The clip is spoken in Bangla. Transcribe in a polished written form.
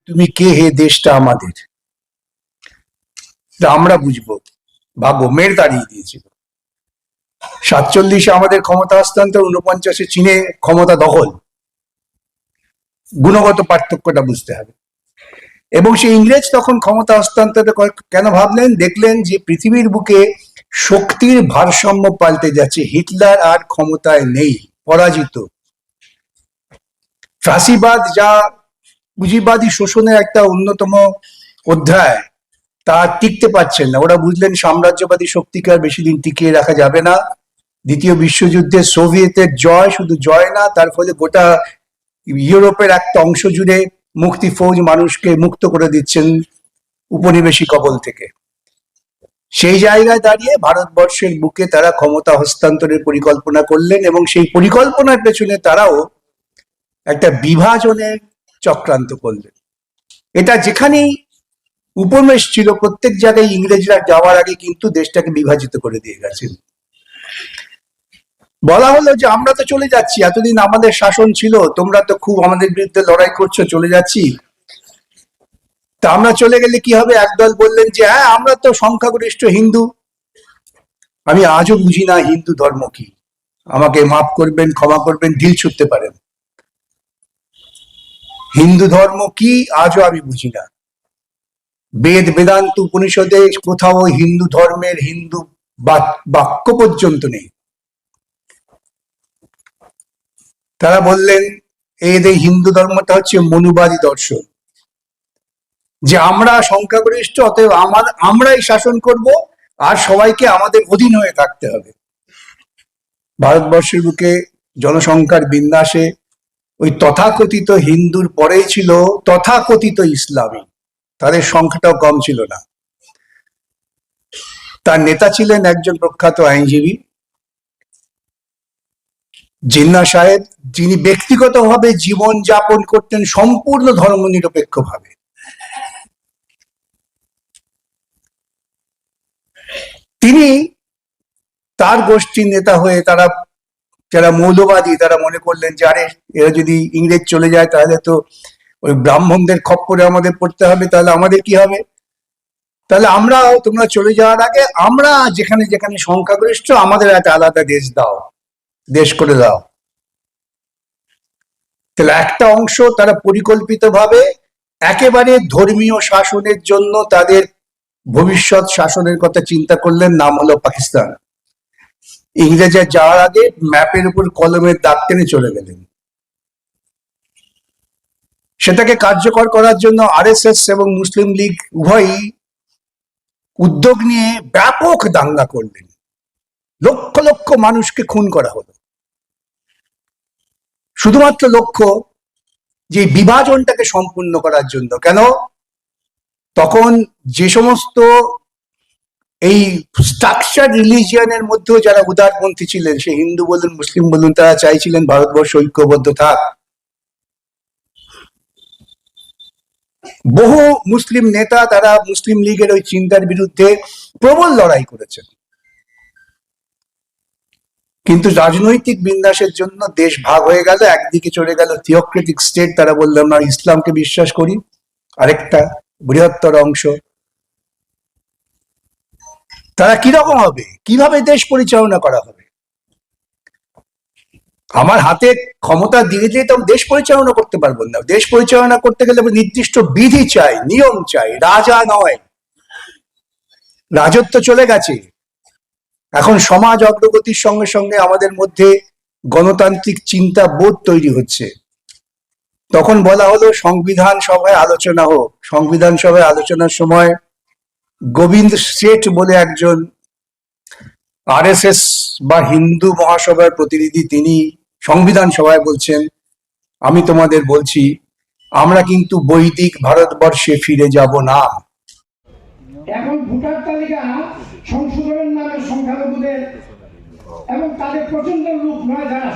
তুমি কে হে দেশটা আমাদের, আমরা বুঝবো। ভাবো, মেয়ের দাঁড়িয়ে দিয়েছিল। 47-এ আমাদের ক্ষমতা হস্তান্তর, 49-এ চীনে ক্ষমতা দখল। গুণগত পার্থক্যটা বুঝতে হবে। এবং সেই ইংরেজ তখন ক্ষমতা হস্তান্তর কেন ভাবলেন? দেখলেন যে পৃথিবীর বুকে শক্তির ভারসাম্য পাল্টে যাচ্ছে, হিটলার আর ক্ষমতায় নেই, পরাজিত। ফ্যাসিবাদ, যা পুঁজিবাদী শোষণের একটা অন্যতম অধ্যায়, তা টিকতে পারছেন না। ওরা বুঝলেন সাম্রাজ্যবাদী শক্তিকে আর বেশি দিন টিকিয়ে রাখা যাবে না। দ্বিতীয় বিশ্বযুদ্ধে সোভিয়েতের জয় শুধু জয় না, তার ফলে গোটা ইউরোপের একটা অংশ জুড়ে মুক্তি ফৌজ মানুষকে মুক্ত করে দিচ্ছেন উপনিবেশী কবল থেকে। সেই জায়গায় দাঁড়িয়ে ভারতবর্ষের বুকে তারা ক্ষমতা হস্তান্তরের পরিকল্পনা করলেন, এবং সেই পরিকল্পনার পেছনে তারাও একটা বিভাজনের চক্রান্ত করলেন। এটা যেখানেই উপনিবেশ ছিল, প্রত্যেক জায়গায় ইংরেজরা যাওয়ার আগে কিন্তু দেশটাকে বিভাজিত করে দিয়ে গেছেন। বলা হলো যে আমরা তো চলে যাচ্ছি, এতদিন আমাদের শাসন ছিল, তোমরা তো খুব আমাদের বিরুদ্ধে লড়াই করছো, চলে যাচ্ছি। তা আমরা চলে গেলে কি হবে? একদল বললেন যে হ্যাঁ, আমরা তো সংখ্যাগরিষ্ঠ হিন্দু। আমি আজও বুঝি না হিন্দু ধর্ম কি। আমাকে মাফ করবেন, ক্ষমা করবেন, ঢিল ছুটতে পারেন। হিন্দু ধর্ম কি আজও আমি বুঝি না। বেদ বেদান্ত উপনিষদে কোথাও হিন্দু ধর্মের হিন্দু বাক্য পর্যন্ত নেই। তারা বললেন এই হিন্দু ধর্মটা হচ্ছে মনুবাদী দর্শন, যে আমরা সংখ্যাগরিষ্ঠ, অতএব আমরাই শাসন করব আর সবাইকে আমাদের অধীন হয়ে থাকতে হবে। ভারতবর্ষের বুকে জনসংখ্যার বিন্যাসে ওই তথাকথিত হিন্দুর পরেই ছিল তথাকথিত ইসলামী। তাদের সংখ্যাটাও কম ছিল না। তার নেতা ছিলেন একজন প্রখ্যাত আইনজীবী, জিন্না সাহেব, যিনি ব্যক্তিগতভাবে জীবন যাপন করতেন সম্পূর্ণ ধর্মনিরপেক্ষভাবে। তিনি তার গোষ্ঠীর নেতা হয়ে, তারা যারা মৌলবাদী, তারা মনে করলেন যে আরে এরা যদি ইংরেজ চলে যায় তাহলে তো ওই ব্রাহ্মণদের খপ্পরে আমাদের পড়তে হবে, তাহলে আমাদের কি হবে? তাহলে তোমরা চলে যাওয়ার আগে আমরা যেখানে যেখানে সংখ্যাগরিষ্ঠ, আমাদের একটা আলাদা দেশ দাও, দেশ করে দাও। তাহলে একটা অংশ তারা পরিকল্পিতভাবে একেবারে ধর্মীয় শাসনের জন্য তাদের ভবিষ্যৎ শাসনের কথা চিন্তা করলেন, নাম হলো পাকিস্তান। ইংরেজরা যাওয়ার আগে ম্যাপের উপর কলমের দাগ টেনে চলে গেলেন। সেটাকে কার্যকর করার জন্য আরএসএস এবং মুসলিম লীগ উভয়ই উদ্যোগ নিয়ে ব্যাপক দাঙ্গা করলেন। লক্ষ লক্ষ মানুষকে খুন করা হলো, শুধুমাত্র লক্ষ্য যে বিভাজনটাকে সম্পূর্ণ করার জন্য। কেন? তখন যে সমস্ত এই স্ট্রাকচার রিলিজিয়নের মধ্যেও যারা উদারপন্থী ছিলেন, সে হিন্দু বলুন মুসলিম বলুন, তারা চাইছিলেন ভারতবর্ষ ঐক্যবদ্ধ থাক। বহু মুসলিম নেতা, তারা মুসলিম লীগের ওই চিন্তার বিরুদ্ধে প্রবল লড়াই করেছেন। কিন্তু রাজনৈতিক বিন্যাসের জন্য দেশ ভাগ হয়ে গেল। একদিকে চলে গেল থিওক্রেটিক স্টেট, তারা বললো আমরা ইসলামকে বিশ্বাস করি। আরেকটা বৃহত্তর অংশ, তারা কিরকম হবে, কিভাবে দেশ পরিচালনা করা হবে? আমার হাতে ক্ষমতা দিয়ে দিয়ে তো দেশ পরিচালনা করতে পারবো না। দেশ পরিচালনা করতে গেলে নির্দিষ্ট বিধি চাই, নিয়ম চাই, রাজা নয়। রাজত্ব চলে গেছে। এখন সমাজ অগ্রগতির সঙ্গে সঙ্গে আমাদের মধ্যে গণতান্ত্রিক চিন্তা বোধ তৈরি হচ্ছে। তখন বলা হলো সংবিধান সভায় আলোচনা হোক। সংবিধান সভায় আলোচনার সময় গোবিন্দ শেঠ বলে একজন আরএসএস বা হিন্দু মহাসভার প্রতিনিধি, তিনি সংবিধান সভায় বলছেন, আমি তোমাদের বলছি, আমরা কিন্তু বৈদিক ভারতবর্ষে ফিরে যাব না। এখন ভোটার তালিকা সংশোধনের নামে সংখ্যালঘুদের এবং তাদের প্রচন্ড লোক নয় যারা